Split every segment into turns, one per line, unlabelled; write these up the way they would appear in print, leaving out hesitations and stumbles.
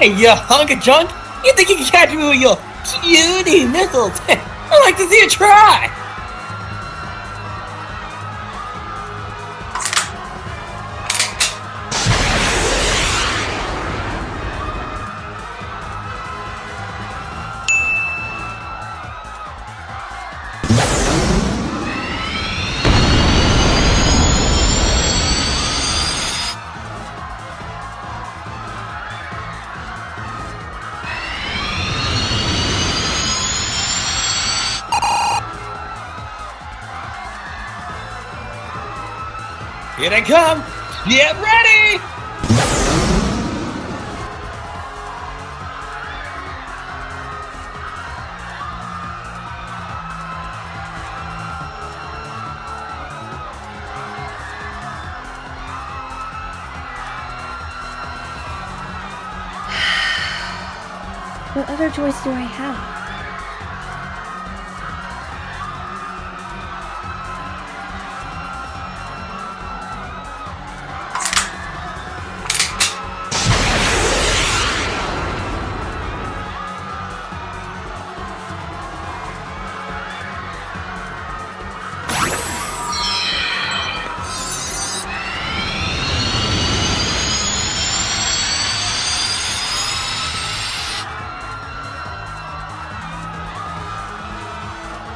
Hey, you hunk of junk! You think you can catch me with your cutie missiles? I'd like to see you try! Here they come! Get ready!
What other choice do I have?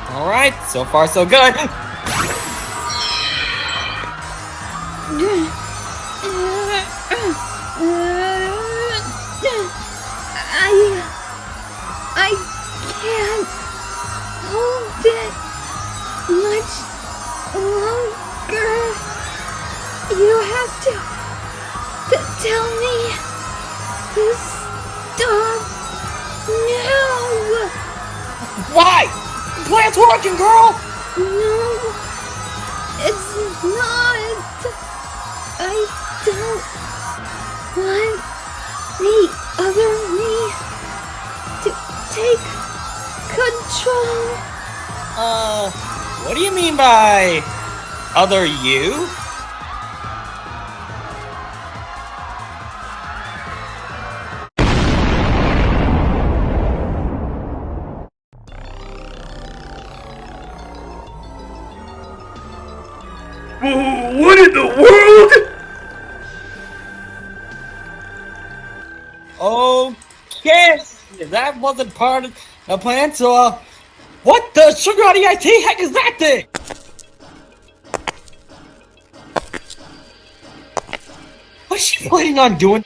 Alright, so far so good.
I can't hold it much longer. You have to tell me to stop now.
Why? The plan's working, girl!
No, it's not. I don't want the other me to take control.
What do you mean by other you?
What in the world?
Okay, that wasn't part of the plan, so, what the sugar on the IT heck is that thing? What's she planning on doing?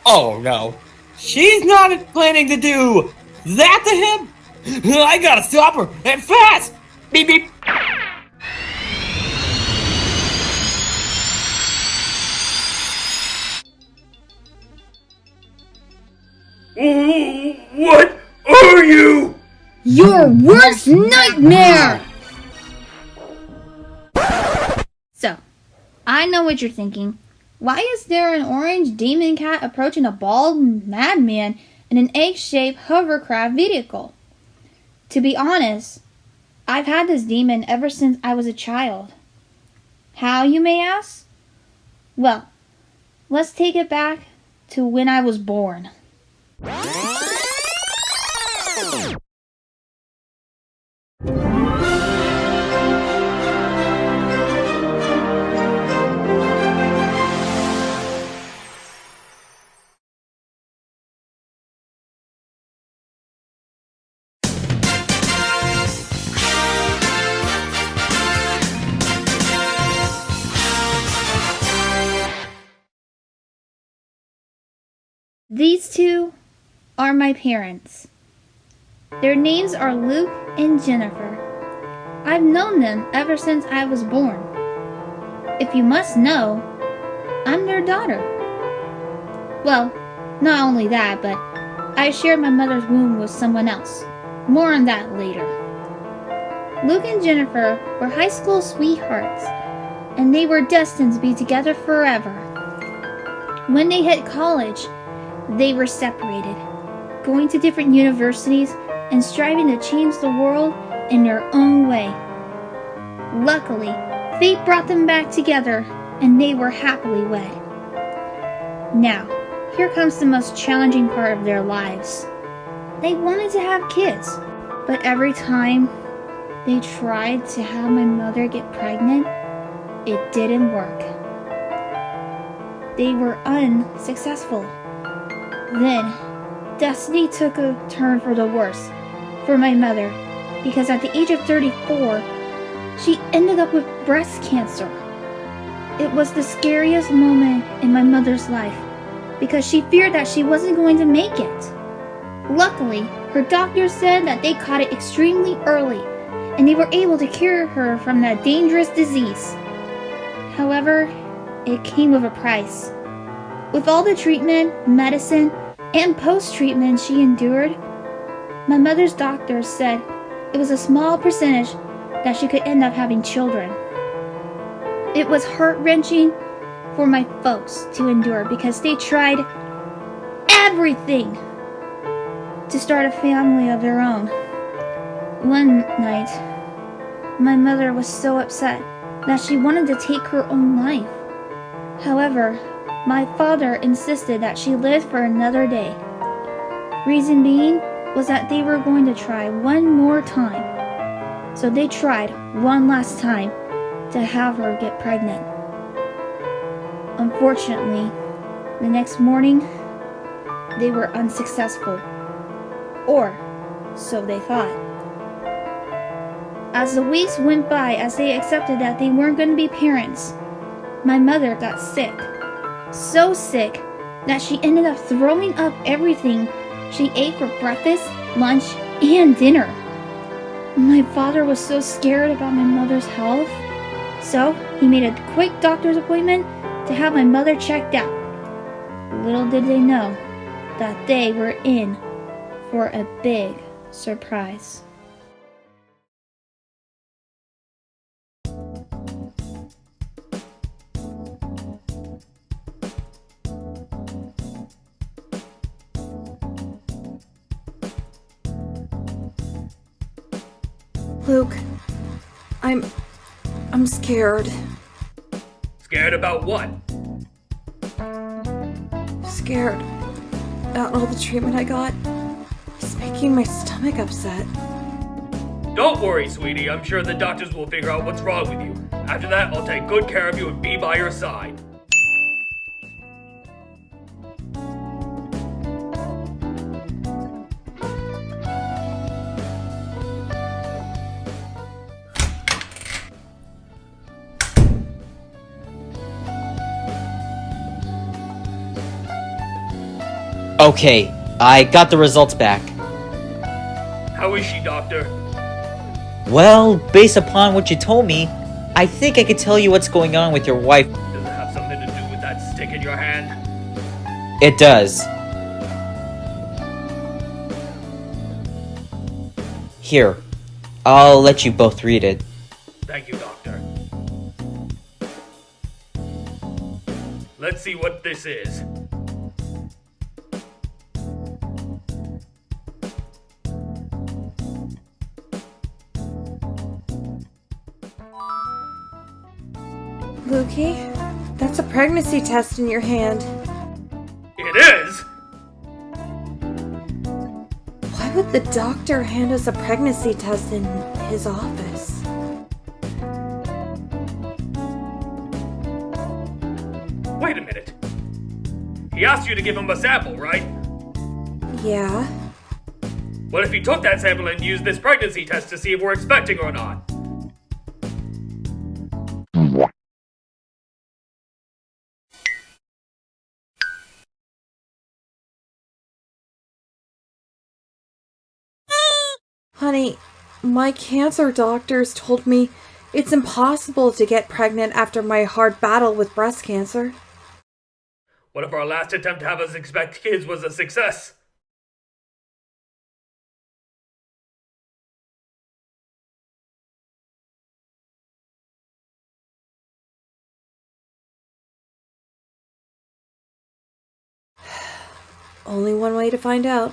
Oh no, she's not planning to do that to him? I gotta stop her, and fast! Beep beep!
What are you?
Your worst nightmare! So, I know what you're thinking. Why is there an orange demon cat approaching a bald madman in an egg-shaped hovercraft vehicle? To be honest, I've had this demon ever since I was a child. How, you may ask? Well, let's take it back to when I was born. These two are my parents. Their names are Luke and Jennifer. I've known them ever since I was born. If you must know, I'm their daughter. Well, not only that, but I shared my mother's womb with someone else. More on that later. Luke and Jennifer were high school sweethearts, and they were destined to be together forever. When they hit college, they were separated, going to different universities and striving to change the world in their own way. Luckily Fate brought them back together, and they were happily wed. Now, here comes the most challenging part of their lives. They wanted to have kids, but every time they tried to have my mother get pregnant, it didn't work. They were unsuccessful. Then, destiny took a turn for the worse for my mother, because at the age of 34, she ended up with breast cancer. It was the scariest moment in my mother's life, because she feared that she wasn't going to make it. Luckily, her doctor said that they caught it extremely early, and they were able to cure her from that dangerous disease. However, it came with a price. With all the treatment, medicine, and post-treatment she endured, my mother's doctor said it was a small percentage that she could end up having children. It was heart-wrenching for my folks to endure because they tried everything to start a family of their own. One night, my mother was so upset that she wanted to take her own life. However, my father insisted that she live for another day. Reason being was that they were going to try one more time. So they tried one last time to have her get pregnant. Unfortunately, the next morning, they were unsuccessful. Or so they thought. As the weeks went by, as they accepted that they weren't going to be parents, my mother got sick. So sick that she ended up throwing up everything she ate for breakfast, lunch, and dinner. My father was so scared about my mother's health, so he made a quick doctor's appointment to have my mother checked out. Little did they know that they were in for a big surprise.
Luke, I'm scared.
Scared about what?
Scared about all the treatment I got. It's making my stomach upset.
Don't worry, sweetie. I'm sure the doctors will figure out what's wrong with you. After that, I'll take good care of you and be by your side.
Okay, I got the results back.
How is she, doctor?
Well, based upon what you told me, I think I could tell you what's going on with your wife.
Does it have something to do with that stick in your hand?
It does. Here, I'll let you both read it.
Thank you, doctor. Let's see what this is.
Lukey, that's a pregnancy test in your hand.
It is?
Why would the doctor hand us a pregnancy test in his office?
Wait a minute. He asked you to give him a sample, right?
Yeah.
What if he took that sample and used this pregnancy test to see if we're expecting or not?
Honey, my cancer doctors told me it's impossible to get pregnant after my hard battle with breast cancer.
What if our last attempt to have us expect kids was a success?
Only one way to find out.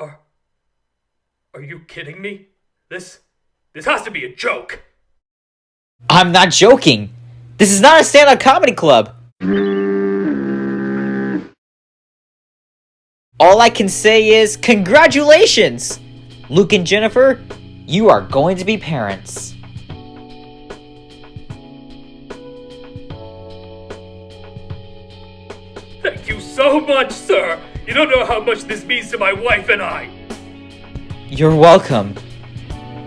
Are you kidding me? This has to be a joke.
I'm not joking. This is not a stand-up comedy club. All I can say is congratulations! Luke and Jennifer, you are going to be parents.
Thank you so much, sir. You don't know how much this means to my wife and I.
You're welcome.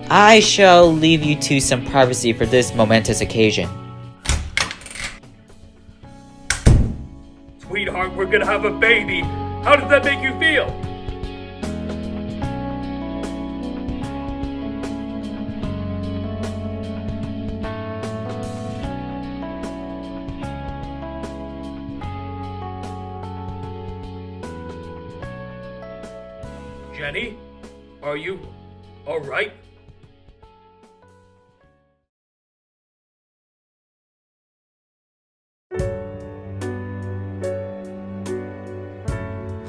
I shall leave you to some privacy for this momentous occasion.
Sweetheart, we're gonna have a baby. How does that make you feel? Jenny, are you all right?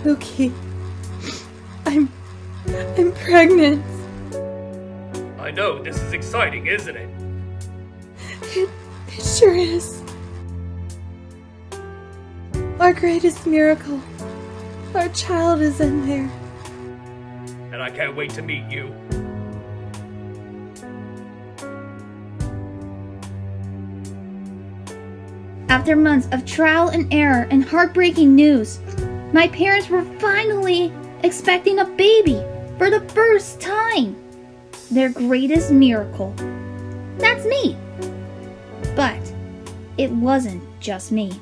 Lukey, I'm pregnant.
I know, this is exciting, isn't it?
It sure is. Our greatest miracle. Our child is in there.
And I can't wait to meet you.
After months of trial and error and heartbreaking news, my parents were finally expecting a baby for the first time. Their greatest miracle. That's me. But it wasn't just me.